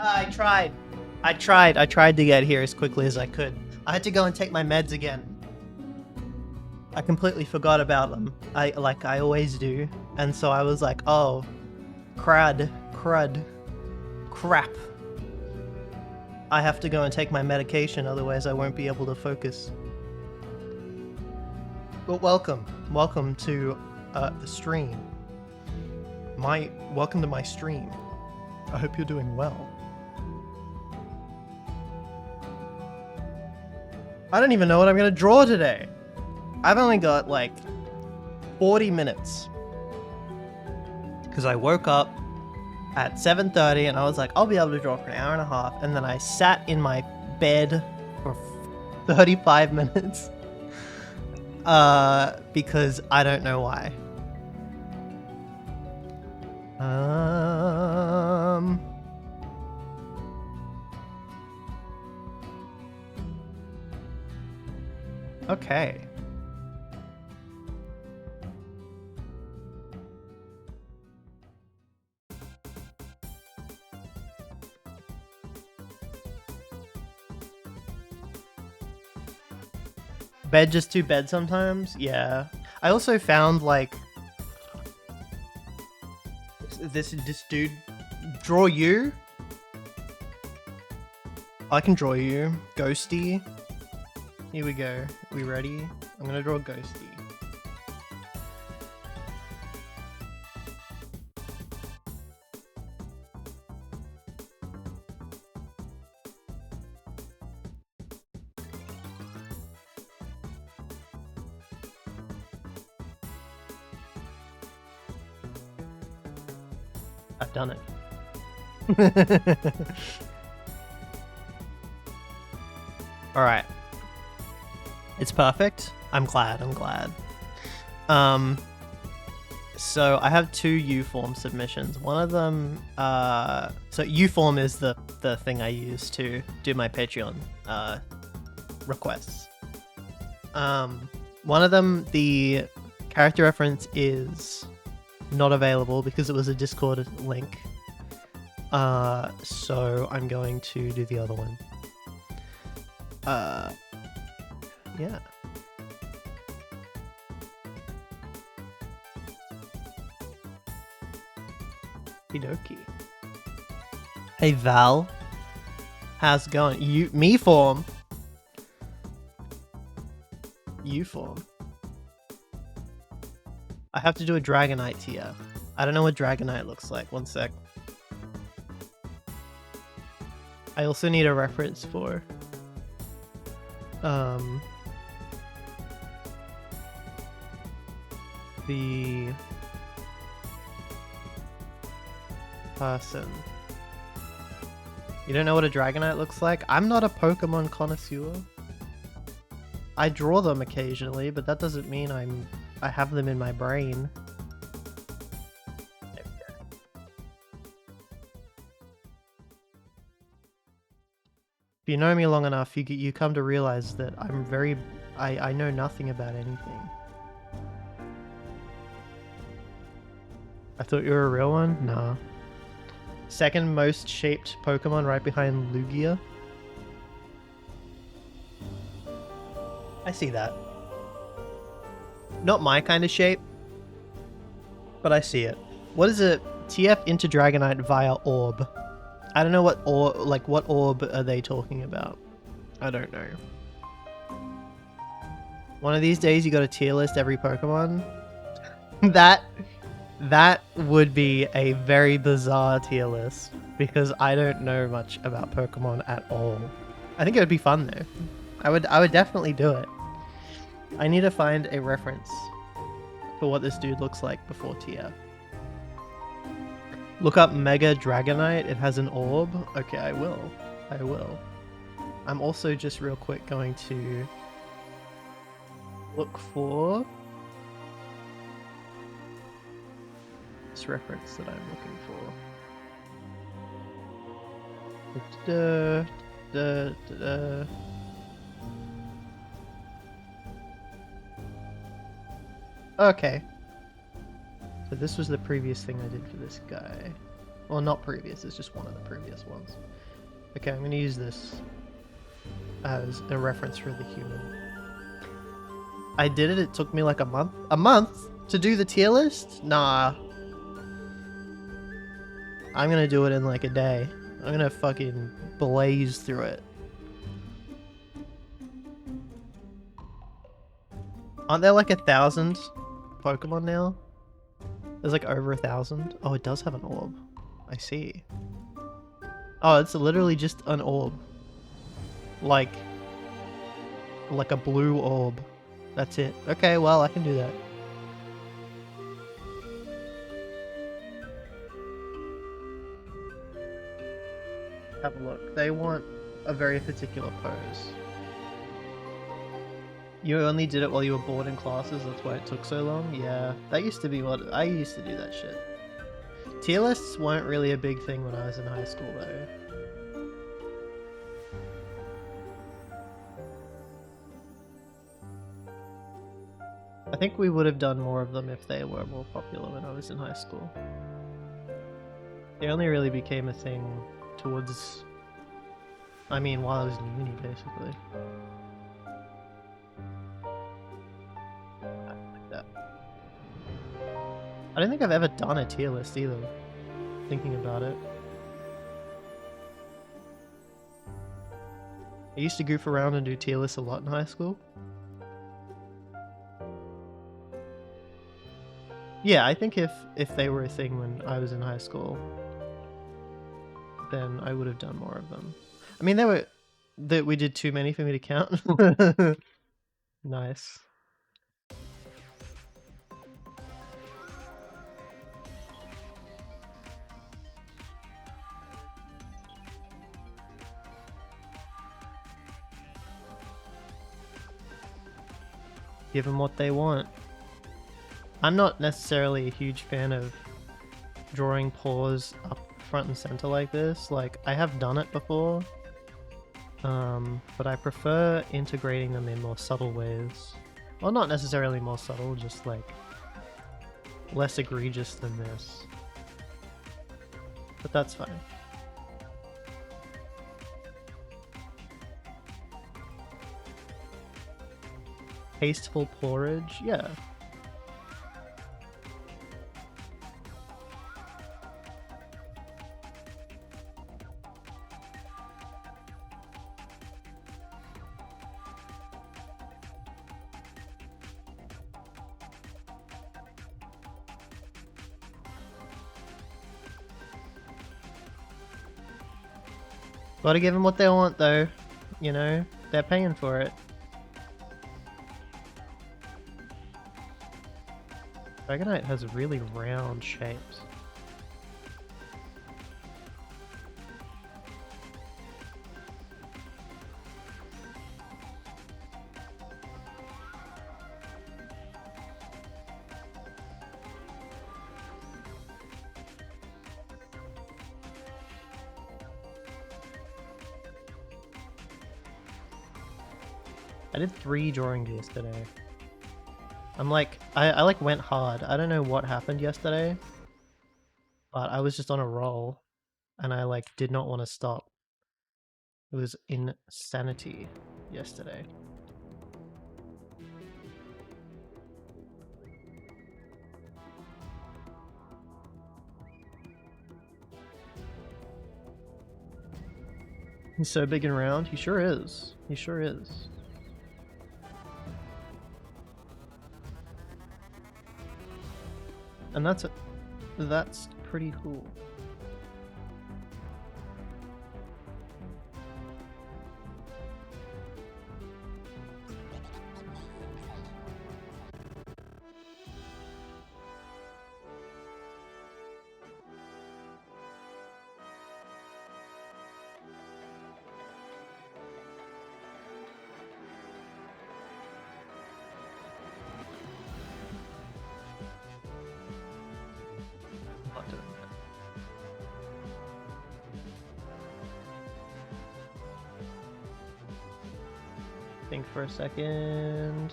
I tried. I tried to get here as quickly as I could. I had to go and take my meds again. I completely forgot about them. I always do. And so I was like, oh, crud, crap. I have to go and take my medication, otherwise I won't be able to focus. But welcome to the stream. Welcome to my stream. I hope you're doing well. I don't even know what I'm gonna draw today. I've only got like 40 minutes. Because I woke up at 7:30 and I was like, I'll be able to draw for an hour and a half. And then I sat in my bed for 35 minutes. Because I don't know why. Okay. Bed just too bed sometimes? Yeah. I also found like this dude draw you. I can draw you. Ghosty. Here we go. We ready? I'm gonna draw Ghosty. I've done it. Alright. It's perfect. I'm glad. So I have two U-Form submissions. One of them, so U-Form is the thing I use to do my Patreon requests. One of them, the character reference is not available because it was a Discord link. So I'm going to do the other one. Yeah. Okie. Hey Val, how's it going? Me form. You form. I have to do a Dragonite TF. I don't know what Dragonite looks like. One sec. I also need a reference for the person. You don't know what a Dragonite looks like? I'm not a Pokemon connoisseur. I draw them occasionally, but that doesn't mean I have them in my brain. If you know me long enough, you come to realize that I know nothing about anything. I thought you were a real one? Nah. Second most shaped Pokemon right behind Lugia. I see that. Not my kind of shape, but I see it. What is it? TF into Dragonite via Orb. I don't know what orb are they talking about? I don't know. One of these days you got a tier list every Pokemon. That would be a very bizarre tier list because I don't know much about Pokemon at all. I think it would be fun though. I would definitely do it. I need to find a reference for what this dude looks like before tier. Look up Mega Dragonite. It has an orb. Okay, I will. I'm also just real quick going to look for this reference that I'm looking for. Okay. So this was the previous thing I did for this guy. Well, not previous, it's just one of the previous ones. Okay, I'm gonna use this as a reference for the human. I did it, it took me like a month. A month to do the tier list? Nah. I'm gonna do it in like a day. I'm gonna fucking blaze through it. Aren't there like 1,000 Pokemon now? There's like over 1,000. Oh, it does have an orb. I see. Oh, it's literally just an orb. Like a blue orb. That's it. Okay, well, I can do that. Have a look. They want a very particular pose. You only did it while you were bored in classes, that's why it took so long? Yeah, that used to be what... I used to do that shit. Tier lists weren't really a big thing when I was in high school, though. I think we would have done more of them if they were more popular when I was in high school. They only really became a thing towards... I mean, while I was in uni, basically. Like that. I don't think I've ever done a tier list either, thinking about it. I used to goof around and do tier lists a lot in high school. Yeah, I think if they were a thing when I was in high school, then I would have done more of them. I mean, we did too many for me to count. Nice. Give them what they want. I'm not necessarily a huge fan of drawing paws up front and center like this. Like, I have done it before, but I prefer integrating them in more subtle ways. Well, not necessarily more subtle, just like less egregious than this. But that's fine. Tasteful porridge? Yeah. Gotta give them what they want though, you know? They're paying for it. Dragonite has really round shapes. I did 3 drawings yesterday. I'm like, I like went hard. I don't know what happened yesterday, but I was just on a roll and I like did not want to stop. It was insanity yesterday. He's so big and round. He sure is. He sure is. And that's pretty cool. Think for a second.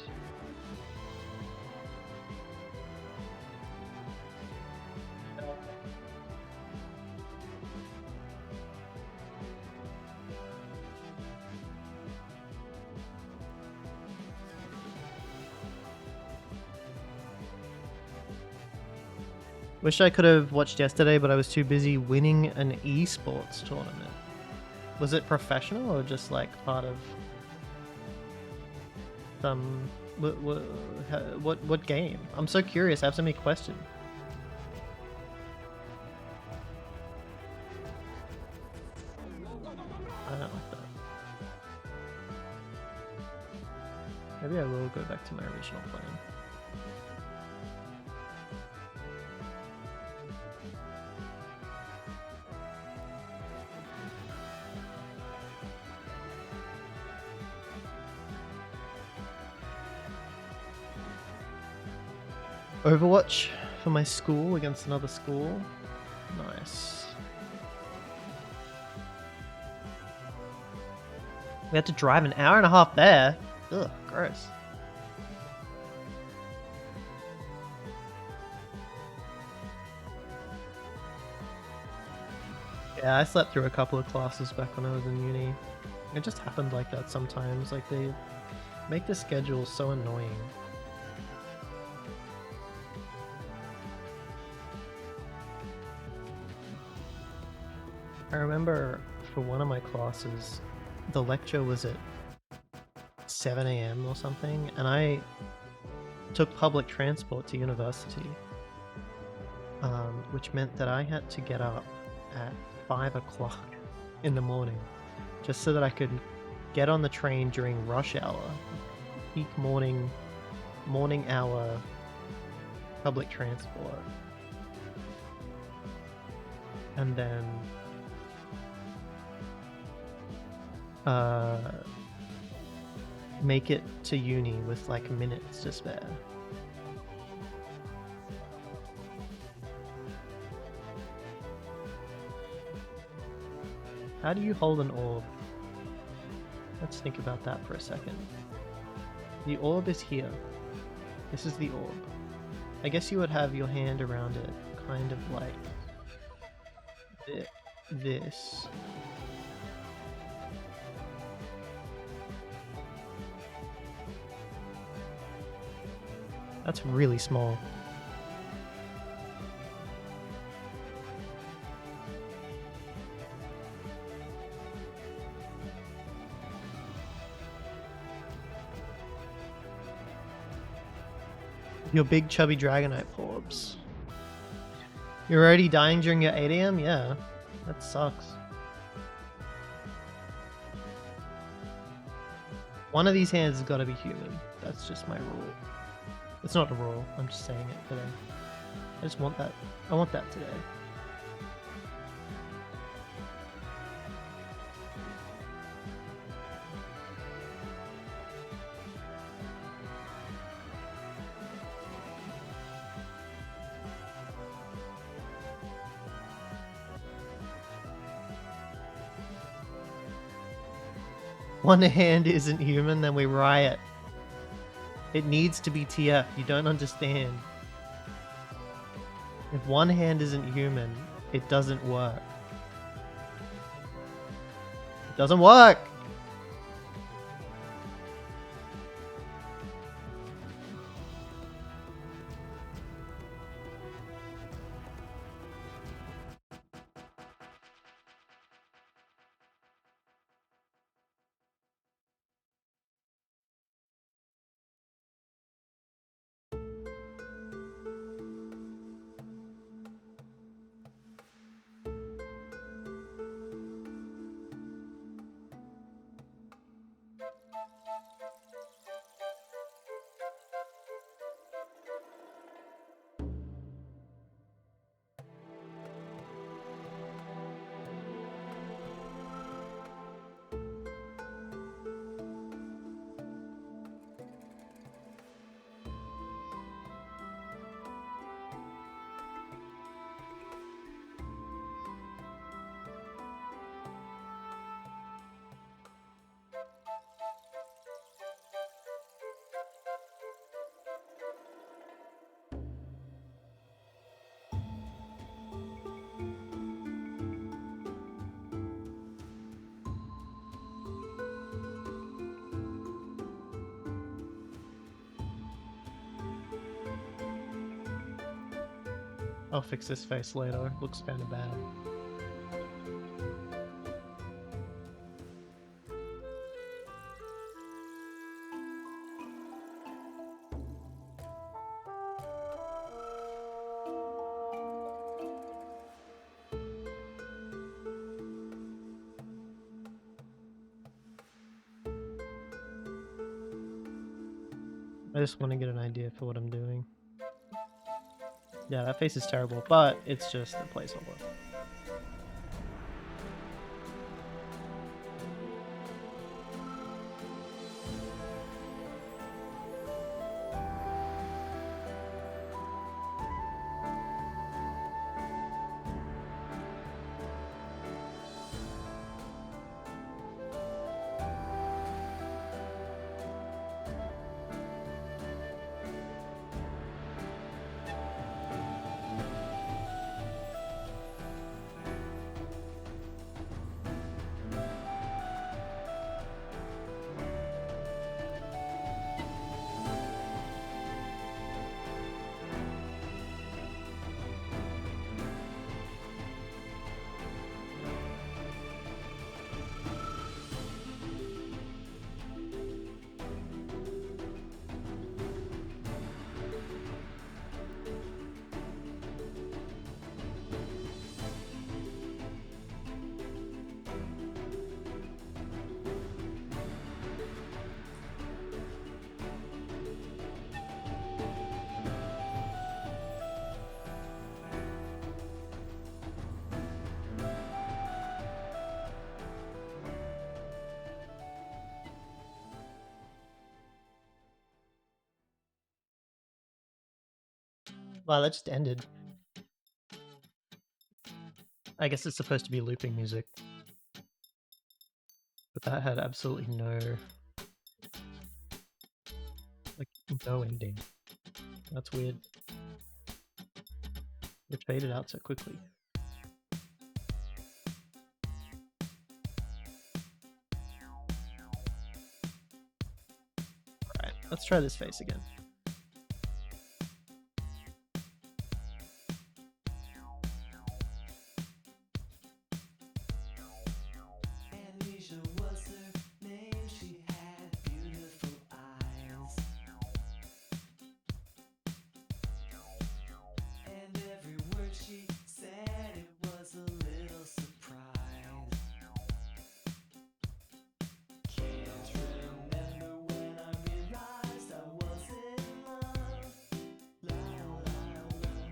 Wish I could have watched yesterday, but I was too busy winning an esports tournament. Was it professional or just like part of some what game? I'm so curious. I have so many questions. I don't like that. Maybe I will go back to my original plan. Overwatch for my school against another school. Nice. We had to drive an hour and a half there. Ugh, gross. Yeah, I slept through a couple of classes back when I was in uni. It just happened like that sometimes. Like, they make the schedule so annoying. I remember for one of my classes, the lecture was at 7 a.m. or something, and I took public transport to university, which meant that I had to get up at 5 o'clock in the morning just so that I could get on the train during rush hour, peak morning hour public transport, and then make it to uni with like minutes to spare. How do you hold an orb? Let's think about that for a second. The orb is here. This is the orb. I guess you would have your hand around it, kind of like this. That's really small. Your big chubby Dragonite orbs. You're already dying during your 8 AM? Yeah, that sucks. One of these hands has got to be human. That's just my rule. It's not a rule, I'm just saying it today. I just want that. I want that today. One hand isn't human, then we riot. It needs to be TF, you don't understand. If one hand isn't human, it doesn't work. It doesn't work! I'll fix this face later. It looks kind of bad. I just want to get an idea for what I'm doing. Yeah, that face is terrible, but it's just a placeholder. Wow, that just ended. I guess it's supposed to be looping music. But that had absolutely no... like, no ending. That's weird. It faded out so quickly. Alright, let's try this face again.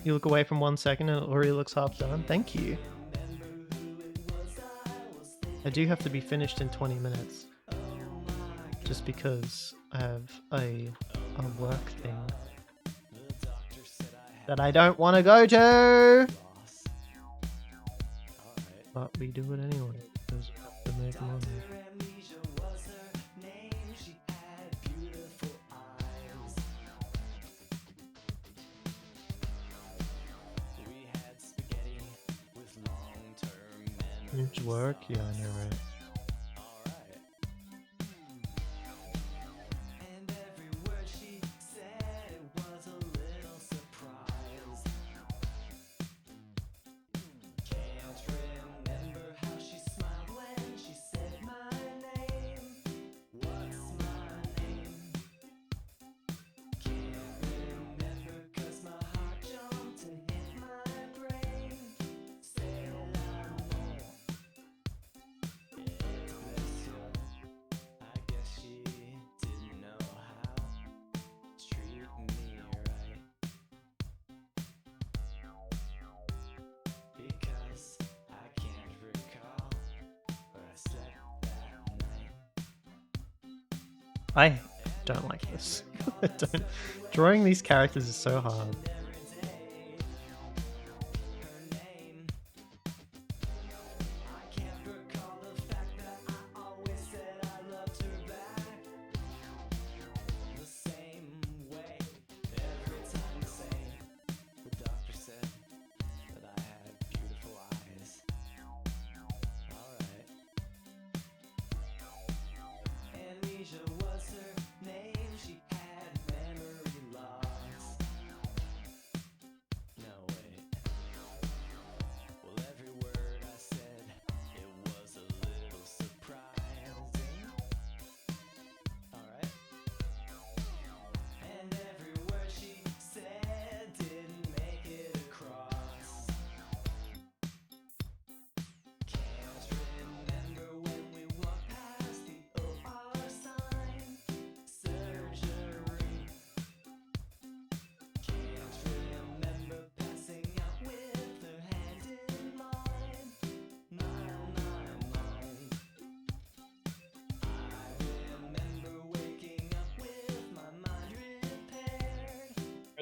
You look away from 1 second and it already looks half done. Thank you. I do have to be finished in 20 minutes. Just because I have a work thing that I don't want to go to! But we do it anyway, because we have to make money. Huge work? Yeah, I know, right? I don't like this. Drawing these characters is so hard.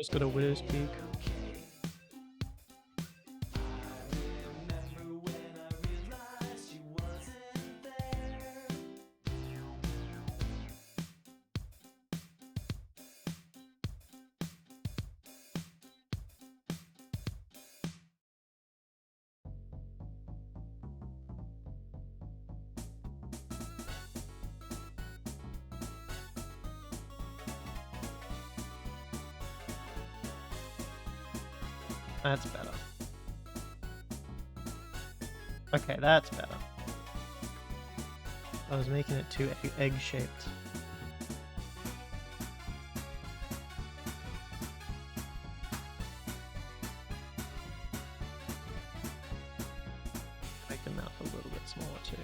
Just got a widow's peak. That's better. Okay, that's better. I was making it too egg-shaped. Make the mouth a little bit smaller too.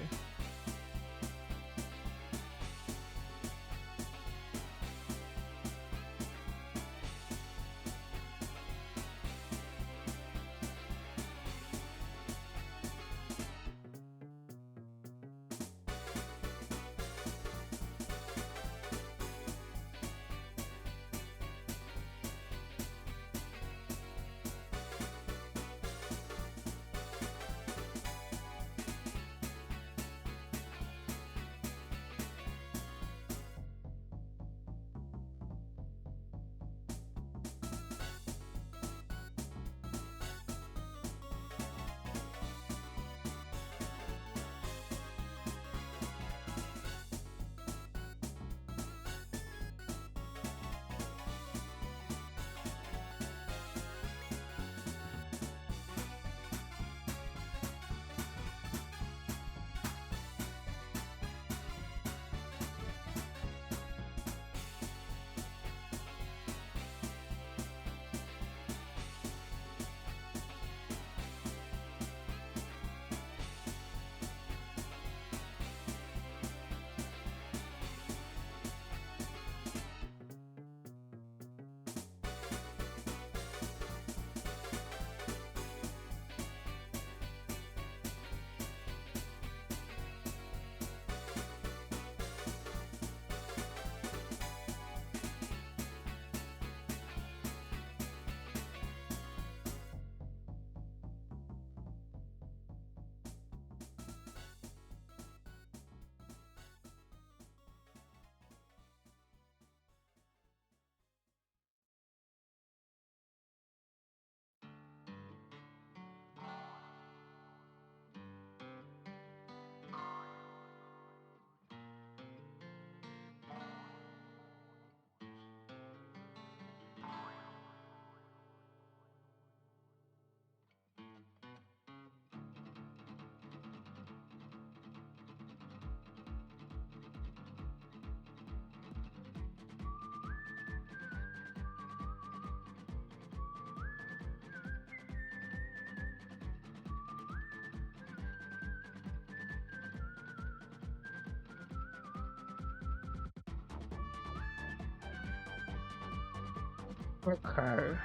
Okay.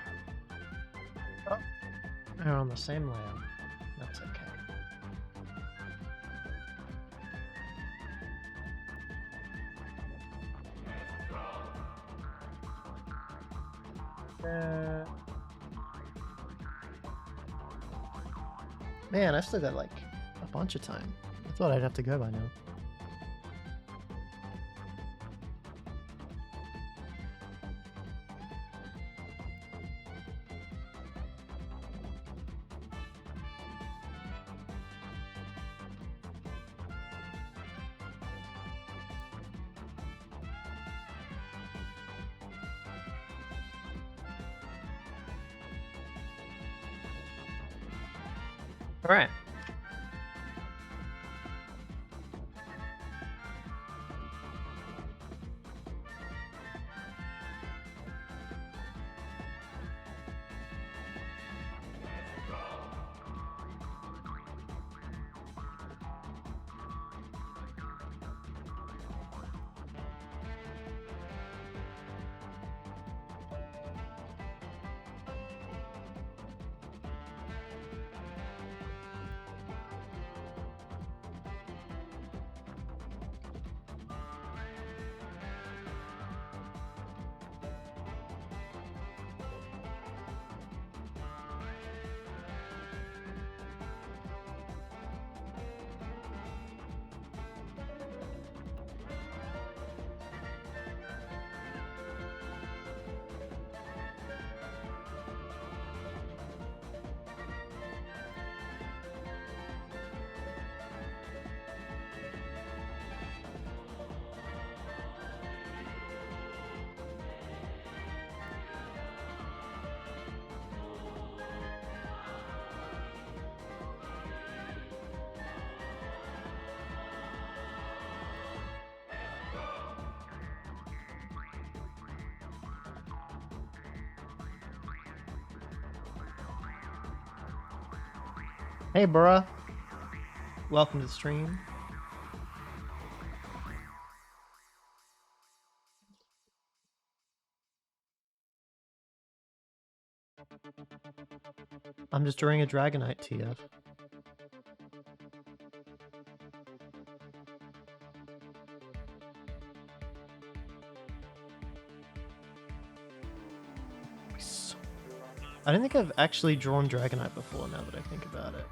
Oh, they're on the same layer. That's okay. Man, I still got like a bunch of time. I thought I'd have to go by now. All right. Hey, bruh. Welcome to the stream. I'm just drawing a Dragonite TF. I don't think I've actually drawn Dragonite before, now that I think about it.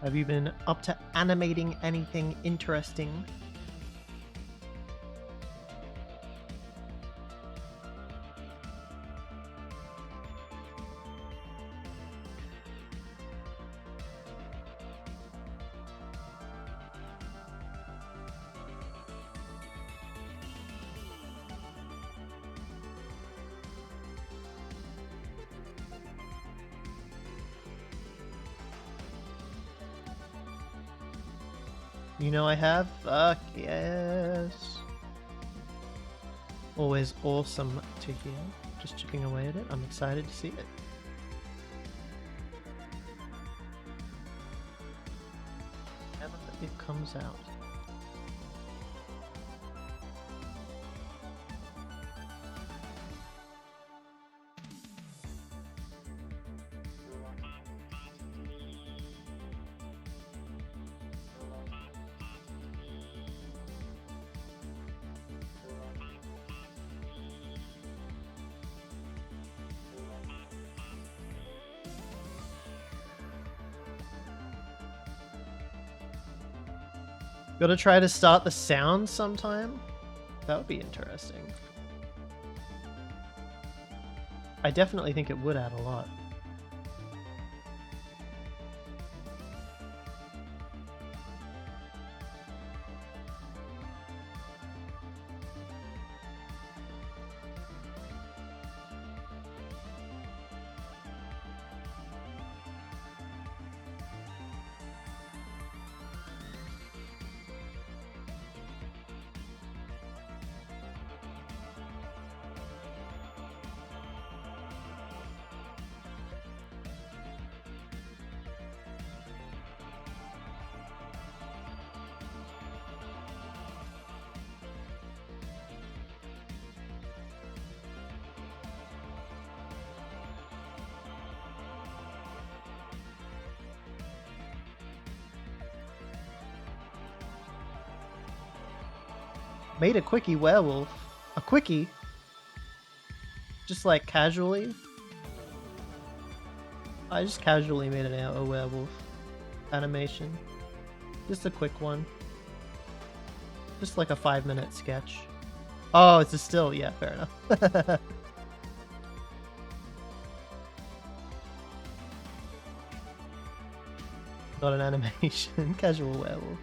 Have you been up to animating anything interesting? You know I have? Fuck yes. Always awesome to hear. Just chipping away at it. I'm excited to see it. Whenever it comes out. Gotta try to start the sound sometime? That would be interesting. I definitely think it would add a lot. Made a quickie werewolf. A quickie? Just like casually? I just casually made a werewolf animation. Just a quick one. Just like a 5-minute sketch. Oh, it's a still. Yeah, fair enough. Not an animation. Casual werewolf.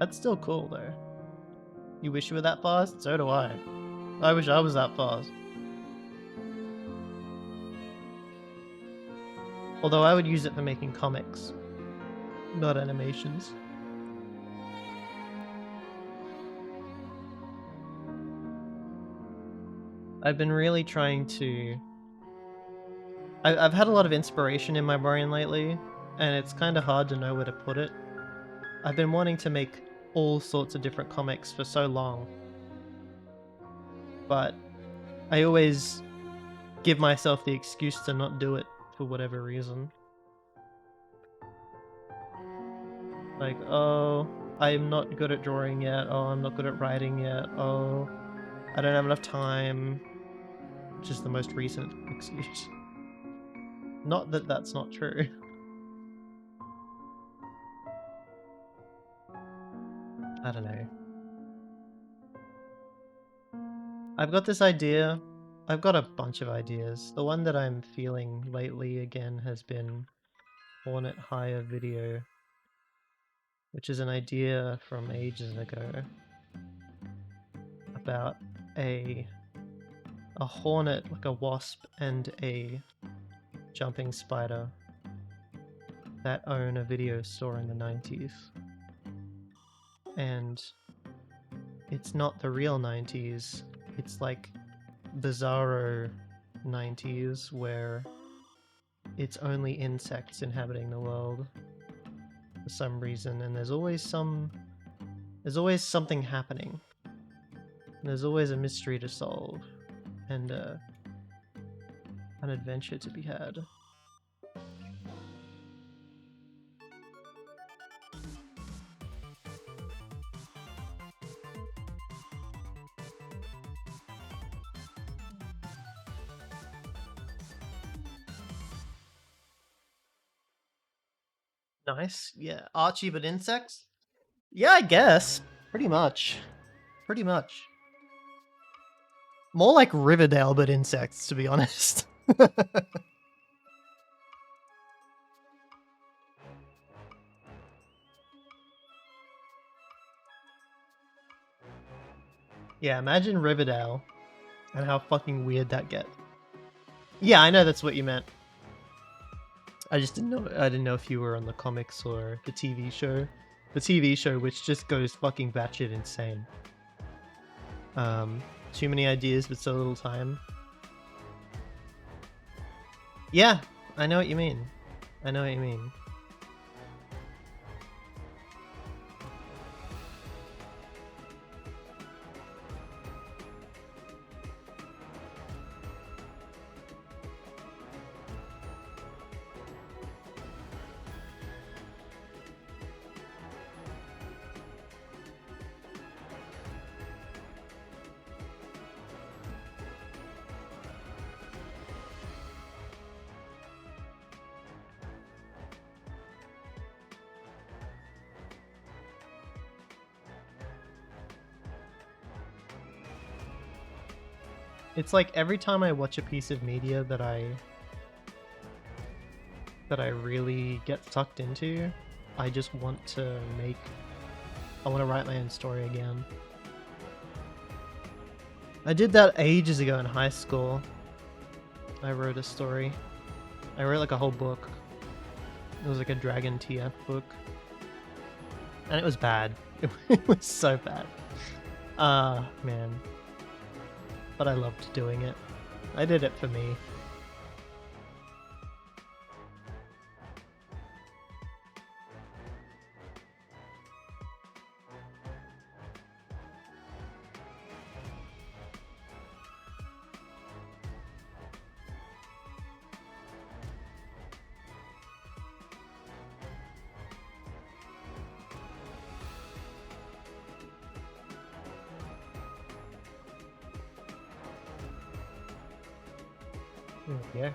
That's still cool though. You wish you were that fast? So do I. I wish I was that fast. Although I would use it for making comics, not animations. I've been really trying to... I've had a lot of inspiration in my brain lately, and it's kind of hard to know where to put it. I've been wanting to make all sorts of different comics for so long, but I always give myself the excuse to not do it for whatever reason. Like, oh, I'm not good at drawing yet, oh, I'm not good at writing yet, oh, I don't have enough time, which is the most recent excuse. Not that that's not true. I don't know. I've got this idea. I've got a bunch of ideas. The one that I'm feeling lately again has been Hornet Hire Video, which is an idea from ages ago about a hornet, like a wasp, and a jumping spider that own a video store in the 90s. And it's not the real 90s, it's like bizarro 90s where it's only insects inhabiting the world for some reason, and there's always something happening. And there's always a mystery to solve and an adventure to be had. Nice. Yeah. Archie but insects? Yeah, I guess. Pretty much. Pretty much. More like Riverdale but insects, to be honest. Yeah, imagine Riverdale and how fucking weird that gets. Yeah, I know that's what you meant. I just didn't know if you were on the comics or the TV show. The TV show, which just goes fucking batshit insane. Too many ideas but so little time. Yeah, I know what you mean. I know what you mean. It's like every time I watch a piece of media that I really get sucked into, I just want to write my own story again. I did that ages ago in high school. I wrote a story. I wrote like a whole book. It was like a Dragon TF book. And it was bad. It was so bad. Man. But I loved doing it. I did it for me. Yeah.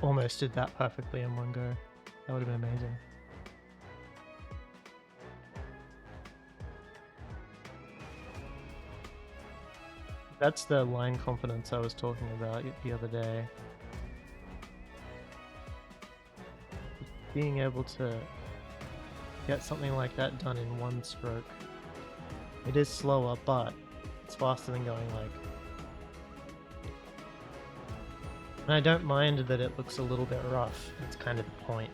Almost did that perfectly in one go. That would have been amazing. That's the line confidence I was talking about the other day. Being able to get something like that done in one stroke. It is slower, but it's faster than going like... And I don't mind that it looks a little bit rough. It's kind of the point.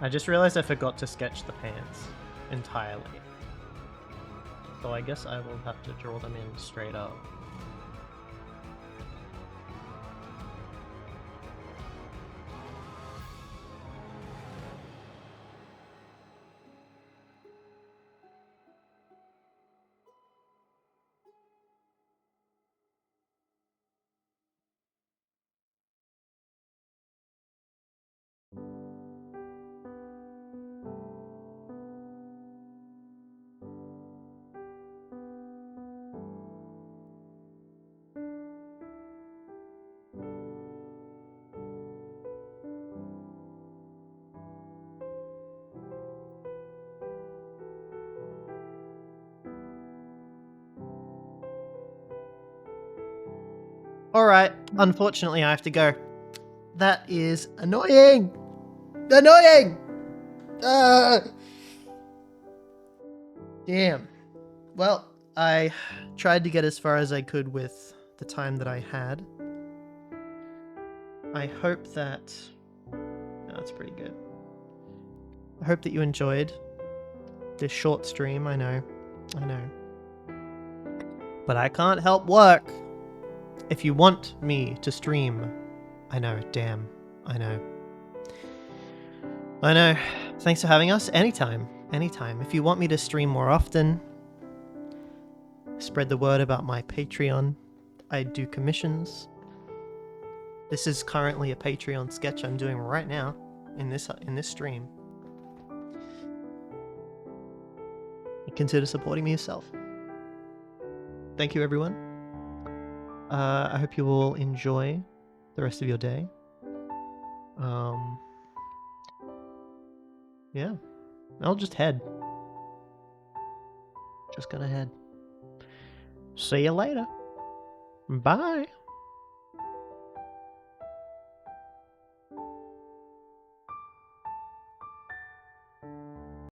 I just realized I forgot to sketch the pants entirely. So I guess I will have to draw them in straight up. Alright, unfortunately I have to go. That is annoying! Annoying! Damn. Well, I tried to get as far as I could with the time that I had. I hope that... No, that's pretty good. I hope that you enjoyed this short stream, I know. But I can't help work. If you want me to stream, I know, damn, I know. Thanks for having us. Anytime. If you want me to stream more often, spread the word about my Patreon. I do commissions. This is currently a Patreon sketch I'm doing right now in this stream. You consider supporting me yourself. Thank you, everyone. I hope you all enjoy the rest of your day. Yeah. I'll just head. Just gonna head. See you later. Bye.